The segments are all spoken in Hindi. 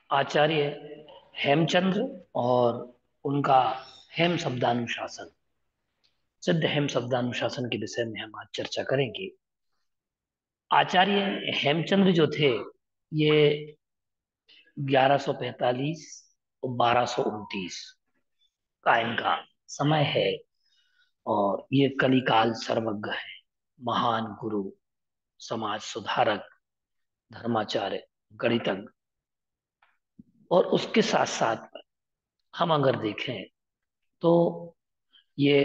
आचार्य हेमचंद्र और उनका हेम शब्दानुशासन, सिद्ध हेम शब्दानुशासन के विषय में हम आज चर्चा करेंगे। आचार्य हेमचंद्र जो थे, ये 1145 और 1229 का इनका समय है। और ये कलिकाल सर्वज्ञ है, महान गुरु, समाज सुधारक, धर्माचार्य, गणितज्ञ। और उसके साथ साथ हम अगर देखें तो ये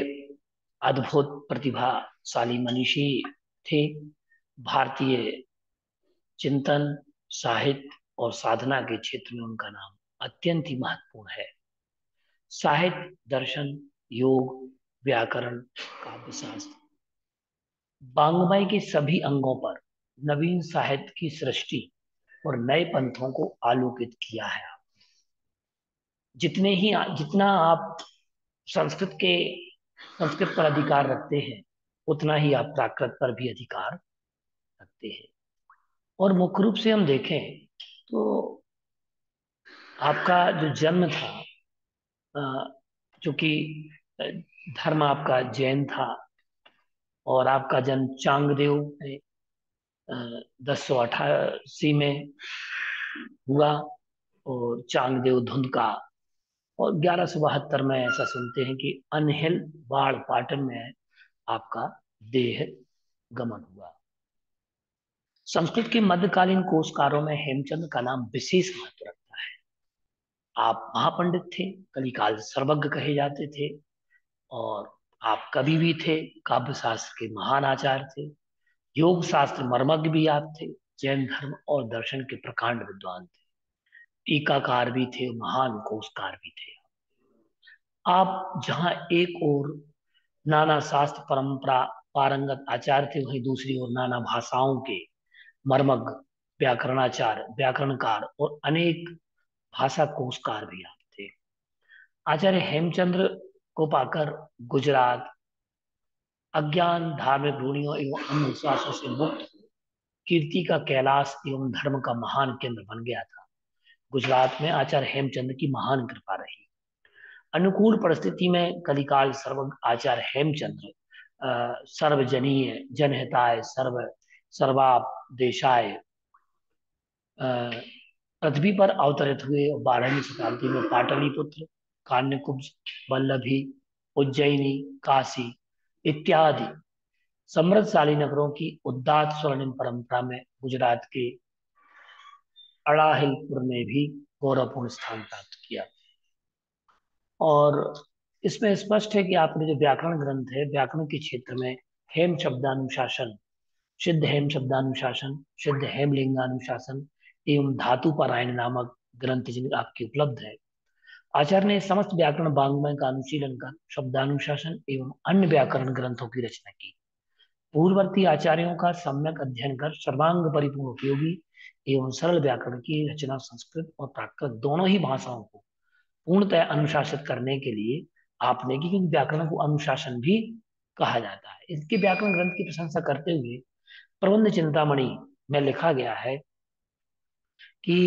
अद्भुत प्रतिभाशाली मनीषी थे। भारतीय चिंतन, साहित्य और साधना के क्षेत्र में उनका नाम अत्यंत ही महत्वपूर्ण है। साहित्य, दर्शन, योग, व्याकरण, काव्यशास्त्र, वाङ्मय के सभी अंगों पर नवीन साहित्य की सृष्टि और नए पंथों को आलोकित किया है। जितना आप संस्कृत के संस्कृत पर अधिकार रखते हैं, उतना ही आप प्राकृत पर भी अधिकार रखते हैं। और मुख्य रूप से हम देखें तो आपका जो जन्म था, चूंकि धर्म आपका जैन था, और आपका जन्म चांगदेव में 1088 में हुआ, और चांगदेव धुंध का। और 1172 में ऐसा सुनते हैं कि अनहिल बाढ़ पाटन में आपका देह गमन हुआ। संस्कृत के मध्यकालीन कोशकारों में हेमचंद्र का नाम विशेष महत्व रखता है। आप महापंडित थे, कलिकाल सर्वज्ञ कहे जाते थे, और आप कवि भी थे, काव्य शास्त्र के महान आचार्य थे, योग शास्त्र मर्मज्ञ भी आप थे, जैन धर्म और दर्शन के प्रकांड विद्वान थे, टीकाकार भी थे, महान कोशकार भी थे। आप जहां एक और नाना शास्त्र परंपरा पारंगत आचार्य थे, वहीं दूसरी ओर नाना भाषाओं के मर्मज्ञ, व्याकरणाचार्य, व्याकरणकार और अनेक भाषा कोशकार भी आप थे। आचार्य हेमचंद्र को पाकर गुजरात अज्ञान, धार्मिक रूढ़ियों एवं अंधविश्वासों से मुक्त कीर्ति का कैलाश एवं धर्म का महान केंद्र बन गया था। गुजरात में आचार्य हेमचंद्र की महान कृपा रही। अनुकूल परिस्थिति में कलिकाल सर्वज्ञ आचार्य हेमचंद्र सर्वजनीय, जनहिताय, सर्वापदेशाय पृथ्वी पर अवतरित हुए। 12वीं शताब्दी में पाटलिपुत्र, कान्यकुब्ज, वल्लभी, उज्जैनी, काशी इत्यादि समृद्धशाली नगरों की उदात्त स्वर्णिम परंपरा में गुजरात के अड़ाहिलपुर ने भी गौरवपूर्ण स्थान प्राप्त किया। और इसमें स्पष्ट है कि आपने जो व्याकरण ग्रंथ है, व्याकरण के क्षेत्र में हेम शब्दानुशासन, सिद्ध हेम शब्दानुशासन, सिद्ध हेम लिंगानुशासन एवं धातु पारायण नामक ग्रंथ जिन आपके उपलब्ध है। आचार्य ने समस्त व्याकरण वाङ्मय का अनुशीलन कर शब्दानुशासन एवं अन्य व्याकरण ग्रंथों की रचना की। पूर्ववर्ती आचार्यों का सम्यक अध्ययन कर सर्वांग परिपूर्ण, उपयोगी एवं सरल व्याकरण की रचना संस्कृत और प्राकृत दोनों ही भाषाओं को पूर्णतः अनुशासित करने के लिए आपने की, क्योंकि व्याकरण को अनुशासन भी कहा जाता है। इसके व्याकरण ग्रंथ की प्रशंसा करते हुए प्रबंध चिंतामणि में लिखा गया है कि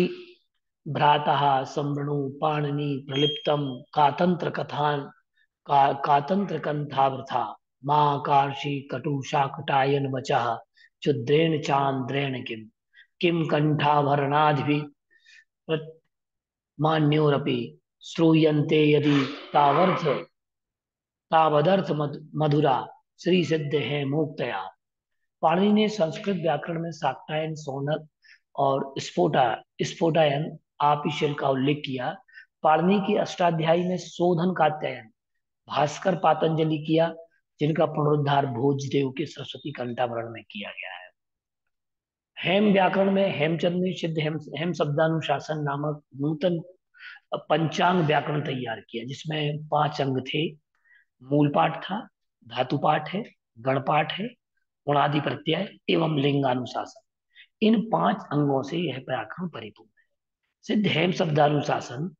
भ्रातः संवृणु पाणिनि प्रलिप्तम कातंत्र कथान कातंत्र कंथावृथा माँ कार्षि कटु शाकटायन वचः क्षुद्रेण चांद्रेण किम किम कंठाभरणादि मान्योरपि श्रूयन्ते यदि तावर्थ तावदर्थ मधुरा श्री सिद्ध है मुक्तया। पाणिनि ने संस्कृत व्याकरण में शाक्टायन, सौनक और स्फोटायन आपिशल का उल्लेख किया। पाणिनि की अष्टाध्यायी में शोधन का अध्ययन भास्कर पातंजलि किया, जिनका पुनरुद्धार भोजदेव के सरस्वती कंठाभरण में किया गया है। हेम व्याकरण में हेमचंद ने सिद्ध हेम शब्दानुशासन नामक नूतन पंचांग व्याकरण तैयार किया, जिसमें 5 अंग थे। मूल पाठ था, धातु पाठ है, गण पाठ है, उणादि प्रत्यय एवं लिंगानुशासन। इन 5 अंगों से यह व्याकरण परिपूर्ण है। सिद्ध हेम शब्दानुशासन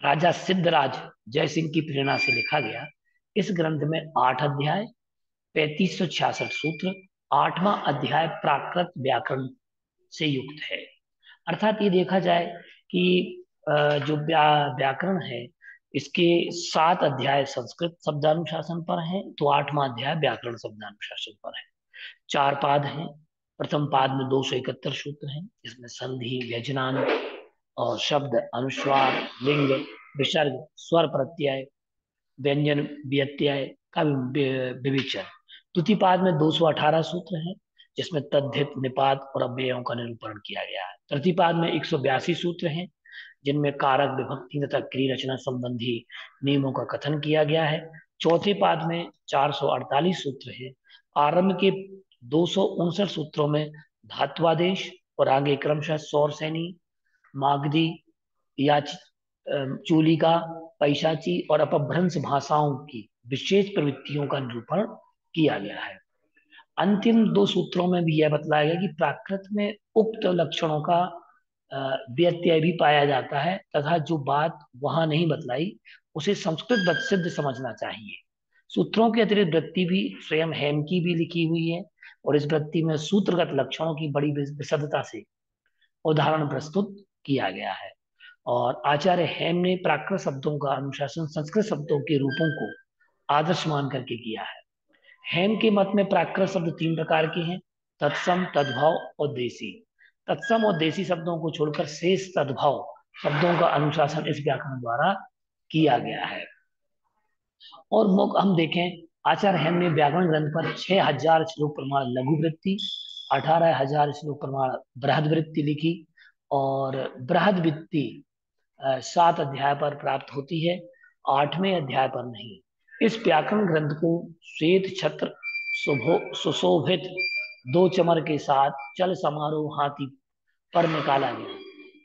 राजा सिद्धराज जयसिंह की प्रेरणा से लिखा गया। इस ग्रंथ में 8 अध्याय, 3566 सूत्र, 8वां अध्याय प्राकृत व्याकरण से युक्त है। अर्थात ये देखा जाए कि जो व्याकरण है, इसके 7 अध्याय संस्कृत शब्दानुशासन पर हैं, तो 8वां अध्याय व्याकरण शब्दानुशासन पर है। 4 पाद हैं। प्रथम पाद में 271 सूत्र हैं, इसमें संधि, व्यंजनांत और शब्द, अनुस्वार, लिंग, विसर्ग, स्वर प्रत्यय, व्यंजन, व्यत्यय का विवेचन। द्वितीय पाद में 218 सूत्र हैं, जिसमें तद्धित, निपात और अव्ययों का निरूपण किया गया है। तृतीय पाद में 182 सूत्र हैं, जिनमें कारक, विभक्ति तथा क्रिया रचना संबंधी नियमों का कथन किया गया है। चौथे पाद में 448 सूत्र हैं। आरंभ के 259 सूत्रों में धात्वादेश और आगे क्रमशः सौरसेनी, मागधी, याच चूलिका, पैशाची और अपभ्रंश भाषाओं की विशेष प्रवृत्तियों का निरूपण किया गया है। अंतिम 2 सूत्रों में भी यह बतलाया गया कि प्राकृत में उक्त लक्षणों का व्यत्यय भी पाया जाता है, तथा जो बात वहां नहीं बतलाई उसे संस्कृत सिद्ध समझना चाहिए। सूत्रों के अतिरिक्त वृत्ति भी स्वयं हेम की भी लिखी हुई है, और इस वृत्ति में सूत्रगत लक्षणों की बड़ी विशदता से उदाहरण प्रस्तुत किया गया है। और आचार्य हेम ने प्राकृत शब्दों का अनुशासन संस्कृत शब्दों के रूपों को आदर्श मान करके किया है। हेम के मत में प्राकृत शब्द 3 प्रकार के हैं: तत्सम, तद्भव और देसी। तत्सम और देसी शब्दों को छोड़कर शेष तद्भव शब्दों का अनुशासन इस व्याकरण द्वारा किया गया है। और हम देखें, आचार्य हेम ने व्याकरण ग्रंथ पर 6000 श्लोक प्रमाण लघु वृत्ति, 18,000 श्लोक प्रमाण बृहद वृत्ति लिखी, और बृहद वृत्ति 7 अध्याय पर प्राप्त होती है, 8वें अध्याय पर नहीं। इस व्याकरण ग्रंथ को श्वेत छत्र सुशोभित 2 चमर के साथ चल समारोह हाथी पर निकाला गया।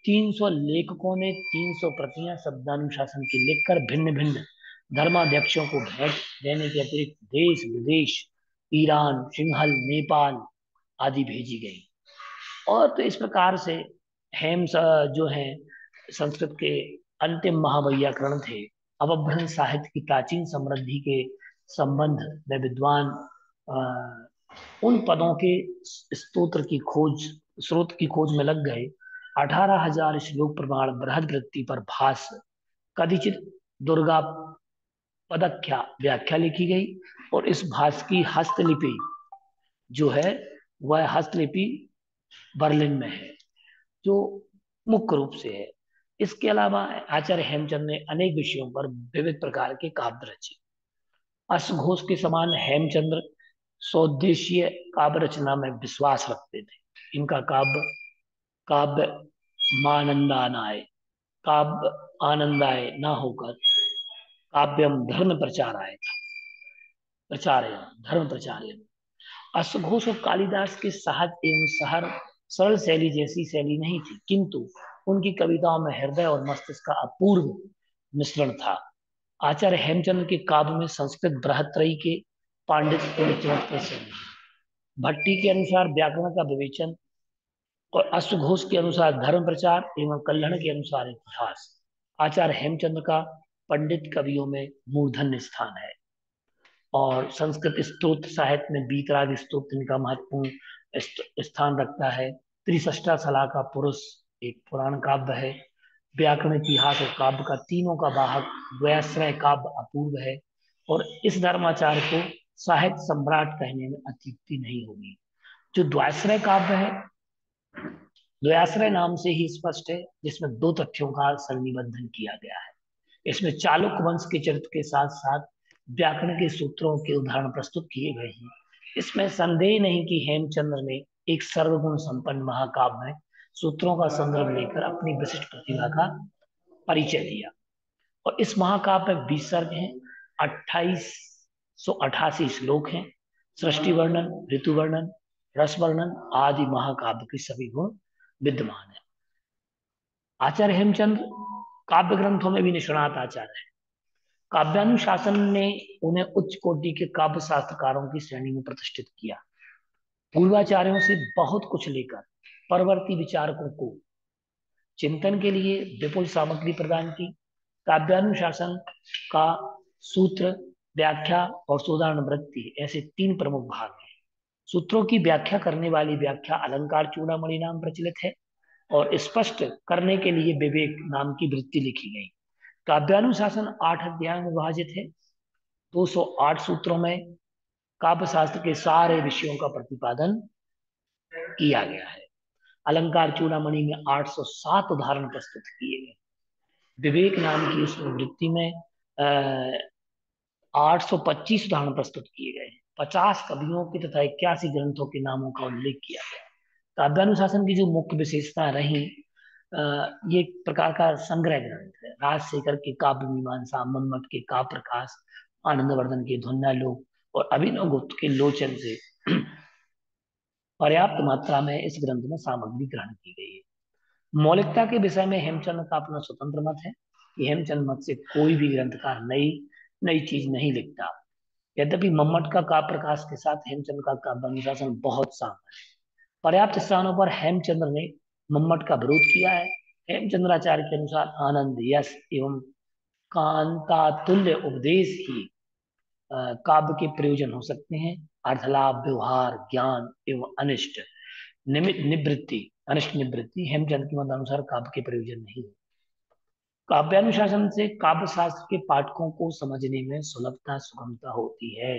300 लेखकों ने 300 प्रतियां शब्दानुशासन की लिखकर भिन्न भिन्न धर्माध्यक्षों को भेंट देने के अतिरिक्त देश विदेश, ईरान, सिंहल, नेपाल आदि भेजी गई। और तो इस प्रकार से हेम जो है संस्कृत के अंतिम महावैयाकरण थे। अपभ्रंश साहित्य की प्राचीन समृद्धि के संबंध में विद्वान उन पदों के स्तोत्र की खोज स्रोत की खोज में लग गए। 18,000 श्लोक प्रमाण बृहद वृत्ति पर भाष्य, कदिचित दुर्गा पदख्या व्याख्या लिखी गई, और इस भाष्य की हस्तलिपि जो है वह हस्तलिपि बर्लिन में है, जो मुख्य रूप से है। इसके अलावा आचार्य हेमचंद ने अनेक विषयों पर विविध प्रकार के काव्य रचे। अश्वघोष के समान हेमचंद्र सौदेशीय काव्य रचना में विश्वास रखते थे। इनका काव्य काव्य मानंदानाय काव्य आनंदाय न होकर काव्यम धर्म प्रचाराय था, प्रचार्य धर्म प्रचार्य। अश्वघोष और कालिदास के सहज एवं सरल शैली जैसी शैली नहीं थी, किंतु उनकी कविताओं में हृदय और मस्तिष्क का अपूर्व मिश्रण था। आचार्य हेमचंद्र के काव्य में संस्कृत बृहत्त्रयी के पांडित्य में चमत्कृत शैली, भट्टी के अनुसार व्याकरण का विवेचन, और अश्वघोष के अनुसार धर्म प्रचार एवं कल्हण के अनुसार इतिहास। आचार्य हेमचंद्र का पंडित कवियों में मूर्धन्य स्थान है। और संस्कृत स्तोत्र साहित्य में बीतराग स्तोत्र इनका महत्वपूर्ण स्थान रखता है। त्रिशष्टा शला का पुरुष एक पुराण काव्य है। व्याकरण, इतिहास और काव्य का तीनों का वाहक द्वयाश्रय काव्य अपूर्व है, और इस धर्माचार्य को साहित्य सम्राट कहने में अत्युक्ति नहीं होगी। जो द्वयाश्रय काव्य है, द्वयाश्रय नाम से ही स्पष्ट है, जिसमें 2 तथ्यों का संनिबंधन किया गया है। इसमें चालुक्य वंश के चरित्र के साथ साथ व्याकरण के सूत्रों के उदाहरण प्रस्तुत किए गए हैं। इसमें संदेह नहीं कि हेमचंद्र ने एक सर्वगुण संपन्न महाकाव्य में सूत्रों का संदर्भ लेकर अपनी विशिष्ट प्रतिभा का परिचय दिया। और इस महाकाव्य में 20 सर्ग हैं, 2888 श्लोक हैं। सृष्टि वर्णन, ऋतु वर्णन, रस वर्णन आदि महाकाव्य के सभी गुण विद्यमान है। आचार्य हेमचंद्र काव्य ग्रंथों में भी निष्णात आचार्य है। काव्यानुशासन ने उन्हें उच्च कोटि के काव्य शास्त्रकारों की श्रेणी में प्रतिष्ठित किया। पूर्वाचार्यों से बहुत कुछ लेकर परवर्ती विचारकों को चिंतन के लिए विपुल सामग्री प्रदान की। काव्यानुशासन का सूत्र, व्याख्या और सुधारण वृत्ति ऐसे 3 प्रमुख भाग हैं। सूत्रों की व्याख्या करने वाली व्याख्या अलंकार चूड़ामणि नाम प्रचलित है, और स्पष्ट करने के लिए विवेक नाम की वृत्ति लिखी गई। काव्यानुशासन 8 अध्याय में विभाजित है। 208 सूत्रों में काव्य शास्त्र के सारे विषयों का प्रतिपादन किया गया है। अलंकार चूड़ामणि में 807 उदाहरण प्रस्तुत किए गए। विवेक नाम की उस वृत्ति में 825 उदाहरण प्रस्तुत किए गए हैं। 50 कवियों के तथा 81 ग्रंथों के नामों का उल्लेख किया गया। काव्यानुशासन की जो मुख्य विशेषता रही, ये एक प्रकार का संग्रह ग्रंथ है। राजशेखर के काव्य मीमांसा, मन्मथ के काव्य प्रकाश, आनंदवर्धन के ध्वन्यालोक और अभिनव गुप्त के लोचन से पर्याप्त मात्रा में इस ग्रंथ में सामग्री ग्रहण की गई है। मौलिकता के विषय में हेमचंद का अपना स्वतंत्र मत है कि हेमचंद मत से कोई भी ग्रंथकार नई नई चीज नहीं लिखता। यद्यपि मम्मट का काव्य प्रकाश के साथ हेमचंद का काव्य अनुशासन बहुत सामान है। पर्याप्त स्थानों पर हेमचंद्र ने मम्मट का विरोध किया है। हेमचंद्राचार्य के अनुसार आनंद, यश एवं कांतातुल्य उपदेश ही काव्य के प्रयोजन हो सकते हैं। अर्थलाभ, व्यवहार, ज्ञान एवं अनिष्ट निवृत्ति अनिष्ट निवृत्ति हेमचंद के मतानुसार काव्य के प्रयोजन नहीं है। काव्यानुशासन से काव्य शास्त्र के पाठकों को समझने में सुलभता सुगमता होती है।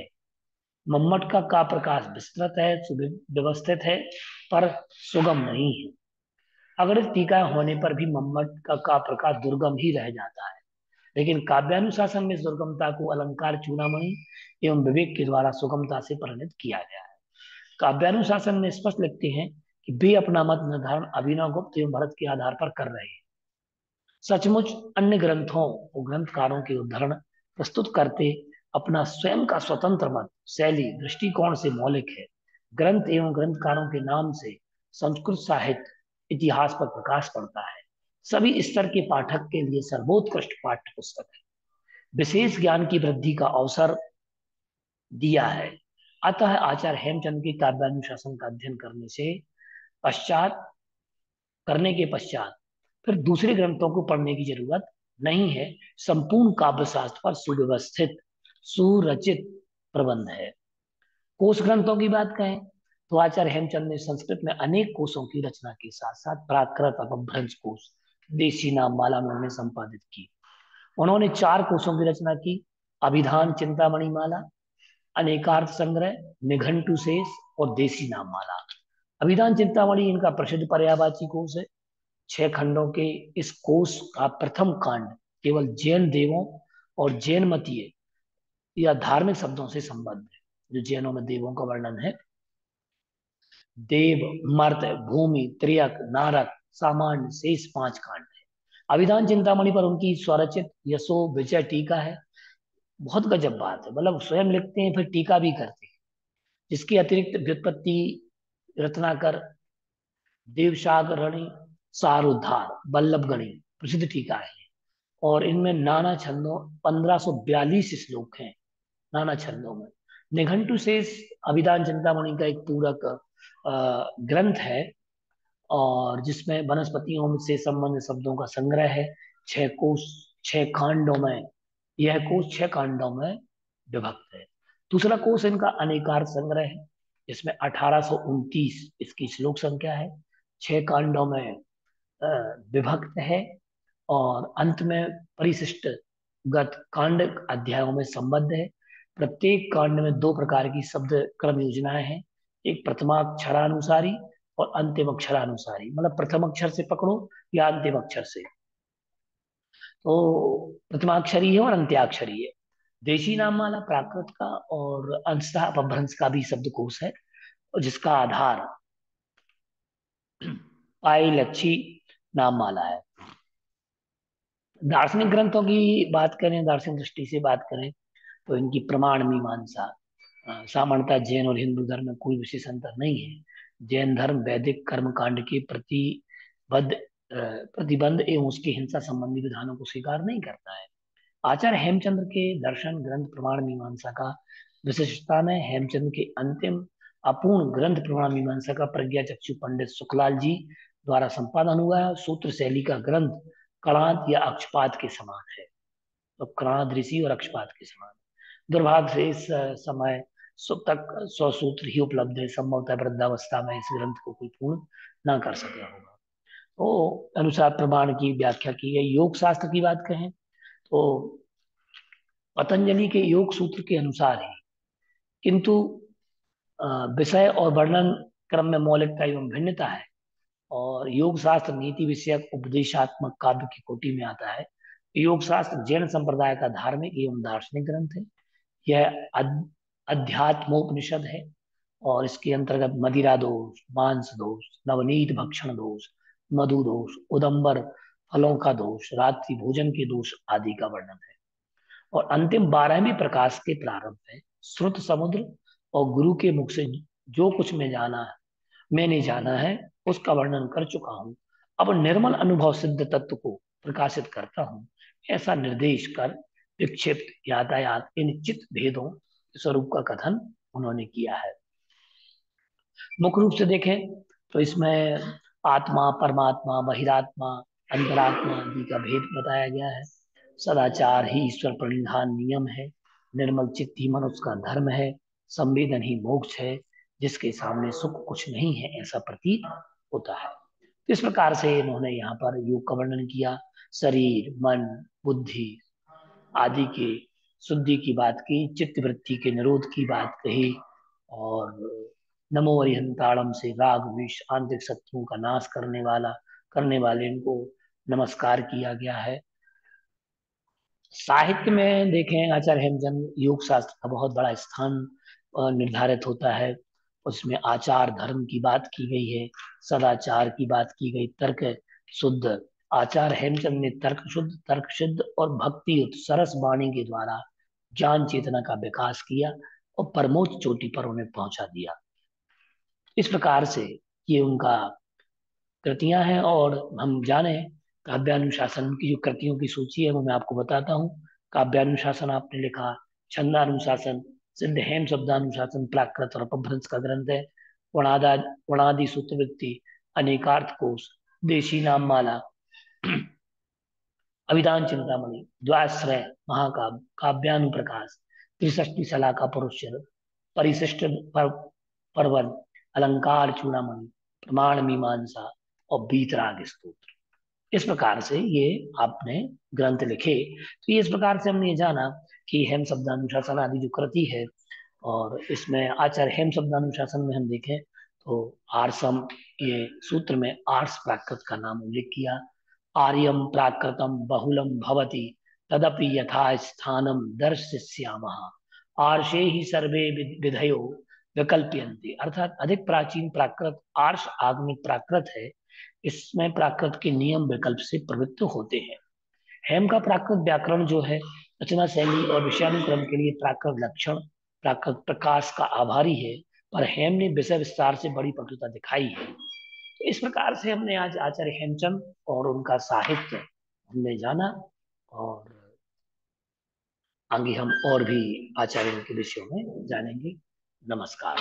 मम्मट का काव्य प्रकाश विस्तृत है, सुव्यवस्थित है, पर सुगम नहीं है। अगणित टीकाएं होने पर भी मम्मट का काव्य प्रकाश दुर्गम ही रह जाता है। लेकिन काव्यानुशासन में इस दुर्गमता को अलंकार चूड़ामणि एवं विवेक के द्वारा सुगमता से परिणत किया गया है। काव्यानुशासन में स्पष्ट लिखते हैं कि वे अपना मत निर्धारण अभिनव गुप्त एवं भरत के आधार पर कर रहे हैं। सचमुच अन्य ग्रंथों और ग्रंथकारों के उद्धरण प्रस्तुत करते अपना स्वयं का स्वतंत्र मत, शैली, दृष्टिकोण से मौलिक है। ग्रंथ एवं ग्रंथकारों के नाम से संस्कृत साहित्य इतिहास पर प्रकाश पड़ता है। सभी स्तर के पाठक के लिए सर्वोत्कृष्ट पाठ्य पुस्तक है। विशेष ज्ञान की वृद्धि का अवसर दिया है। अतः आचार्य हेमचंद के काव्यानुशासन का अध्ययन करने के पश्चात फिर दूसरे ग्रंथों को पढ़ने की जरूरत नहीं है। संपूर्ण काव्य शास्त्र पर सुव्यवस्थित सुरचित प्रबंध है। कोश ग्रंथों की बात करें तो आचार्य हेमचंद ने संस्कृत में अनेक कोशों की रचना के साथ साथ प्राकृत अपभ्रंश कोश, देशी नाम माला में उन्होंने संपादित की। उन्होंने 4 कोशों की रचना की: अभिधान चिंतामणि माला, अनेकार्थ संग्रह, निघंटु शेष और देशी नाम माला। अभिधान चिंतामणि इनका प्रसिद्ध पर्यायवाची कोश है। 6 खंडों के इस कोश का प्रथम कांड केवल जैन देवों और जैन मतीय या धार्मिक शब्दों से संबद्ध है। जो जैनों में देवों का वर्णन है, देव, मर्त, भूमि, त्रियक, नारक, सामान्य, शेष 5 कांड है। अभिधान चिंतामणि पर उनकी स्वरचित यशो विजय टीका है। बहुत गजब बात है, मतलब स्वयं लिखते हैं फिर टीका भी करते हैं। जिसके अतिरिक्त व्युत्पत्ति रत्नाकर, देवसागरणी, सारोद्धार, वल्लभगणी प्रसिद्ध टीका है। और इनमें नाना छंदों 1542 श्लोक हैं नाना छंदों में। निघंटु शेष अभिधान चिंतामणि का एक पूरक ग्रंथ है और जिसमें वनस्पतियों से संबंधित शब्दों का संग्रह है। 6 कोश 6 खंडों में, यह कोश 6 खंडों में विभक्त है। दूसरा कोश इनका अनेकार्थ संग्रह है, जिसमें 1829 इसकी श्लोक संख्या है, 6 कांडों में विभक्त है और अंत में परिशिष्ट गत कांड अध्यायों में संबद्ध है। प्रत्येक कांड में 2 प्रकार की शब्द क्रम योजनाएं हैं, एक प्रथमाक्षरानुसारी और अंतिम अक्षरानुसारी, मतलब प्रथम अक्षर से पकड़ो या अंतिम अक्षर से। तो प्रथमाक्षरी है और अंत्याक्षरी है। देशी नाम माला प्राकृत का और अंशतः अपभ्रंश का भी शब्दकोश है और जिसका आधार पाई लच्छी नाम माला है। दार्शनिक ग्रंथों की बात करें, दार्शनिक दृष्टि से बात करें तो इनकी प्रमाण मीमांसा सामान्यतः जैन और हिंदू धर्म में कोई विशेष अंतर नहीं है। जैन धर्म वैदिक कर्म कांड के प्रतिबंध एवं उसकी हिंसा संबंधी विधानों को स्वीकार नहीं करता है। आचार्य हेमचंद्र के दर्शन ग्रंथ प्रमाण मीमांसा का विशिष्टता में हेमचंद्र के अंतिम अपूर्ण ग्रंथ प्रमाण मीमांसा का प्रज्ञा चक्षु पंडित सुखलाल जी द्वारा संपादन हुआ है। सूत्र शैली का ग्रंथ कणाद या अक्षपाद के समान है। तो कणाद ऋषि और अक्षपाद के समान। दुर्भाग्य से इस समय तक 100 सूत्र ही उपलब्ध है। संभवतः वृद्धावस्था में इस ग्रंथ को कोई पूर्ण ना कर सका होगा। तो अनुसार प्रमाण की व्याख्या की है। योग शास्त्र की बात कहें तो पतंजलि के योग सूत्र के अनुसार ही, किंतु अ, विषय और वर्णन क्रम में मौलिकता एवं भिन्नता है। और योग शास्त्र नीति विषयक उपदेशात्मक काव्य की कोटि में आता है। योग शास्त्र जैन संप्रदाय का धार्मिक एवं दार्शनिक ग्रंथ है। यह अध्यात्मोपनिषद है और इसके अंतर्गत मदिरा दोष, मांस दोष, नवनीत भक्षण दोष, मधु दोष, उदंबर फलों का दोष, रात्रि भोजन के दोष आदि का वर्णन है। और अंतिम 12वें प्रकाश के प्रारंभ में श्रुत समुद्र और गुरु के मुख से जो कुछ मैंने जाना है उसका वर्णन कर चुका हूँ। अब निर्मल अनुभव सिद्ध तत्व को प्रकाशित करता हूँ, ऐसा निर्देश कर विक्षिप्त यातायात इन चित्त भेदों स्वरूप का कथन उन्होंने किया है। मुख्य रूप से देखें तो इसमें आत्मा, परमात्मा, बहिरात्मा, अंतरात्मा आदि का भेद बताया गया है। सदाचार ही ईश्वर प्रणिधान नियम है। निर्मल चित्त ही मनुष्य का धर्म है। संवेदन ही मोक्ष है। जिसके सामने सुख कुछ नहीं है ऐसा प्रतीत होता है। इस प्रकार से इन्होंने यहाँ पर योग का वर्णन किया। शरीर, मन, बुद्धि आदि के शुद्धि की बात की, चित्त वृत्ति के निरोध की बात कही, और नमो अरिहंताड़म से राग विष आंतरिक शत्रुओं का नाश करने वाले इनको नमस्कार किया गया है। साहित्य में देखें आचार्य हेमचंद योग शास्त्र का बहुत बड़ा स्थान निर्धारित होता है। उसमें आचार धर्म की बात की गई है, सदाचार की बात की गई, तर्क शुद्ध। आचार्य हेमचंद ने तर्क शुद्ध और भक्ति युक्त सरस वाणी के द्वारा ज्ञान चेतना का विकास किया और परमोच्च चोटी पर उन्हें पहुंचा दिया। इस प्रकार से ये उनका कृतियां हैं। और हम जाने काव्यानुशासन की जो कृतियों की सूची है वो मैं आपको बताता हूँ। काव्यानुशासन आपने लिखा, छंदानुशासन, सिद्ध हेम शब्दानुशासन प्राकृत और अपभ्रंश का ग्रंथ है। वणादा वणादि सूत्रवृत्ति, अनेकार्थ कोश, देशी नाम माला, अभिधान चिंतामणि, द्वाश्रय महाकाव्य, काव्यानुप्रकाश, त्रिषष्टि शलाका परुषर, परिशिष्ट पर्वन, अलंकार चूड़ामणि, प्रमाण मीमांसा और बीतराग स्तोत्र। इस प्रकार से ये आपने ग्रंथ लिखे। तो ये इस प्रकार से हमने ये जाना कि हेम शब्दानुशासन आदि जो कृति है, और इसमें आचार्य हेम शब्दानुशासन में हम देखें तो आर्सम, ये सूत्र में आर्स प्राकृत का नाम उल्लेख किया। आर्यम प्राकृतम बहुलम भवति तदपि यथा स्थानम दर्शिष्यामः, आर्षे ही सर्वे विधयो विकल्पयन्ति। अर्थात अधिक प्राचीन प्राकृत आर्ष आगमिक प्राकृत है। इसमें प्राकृत के नियम विकल्प से प्रवृत्त होते हैं। हेम का प्राकृत व्याकरण जो है रचना शैली और विषयानुक्रम के लिए प्राकृत लक्षण, प्राकृत प्रकाश का आभारी है। पर हेम ने विषय विस्तार से बड़ी पटुता दिखाई है। तो इस प्रकार से हमने आज आचार्य हेमचंद और उनका साहित्य हमने जाना। और आगे हम और भी आचार्यों के विषयों में जानेंगे। नमस्कार।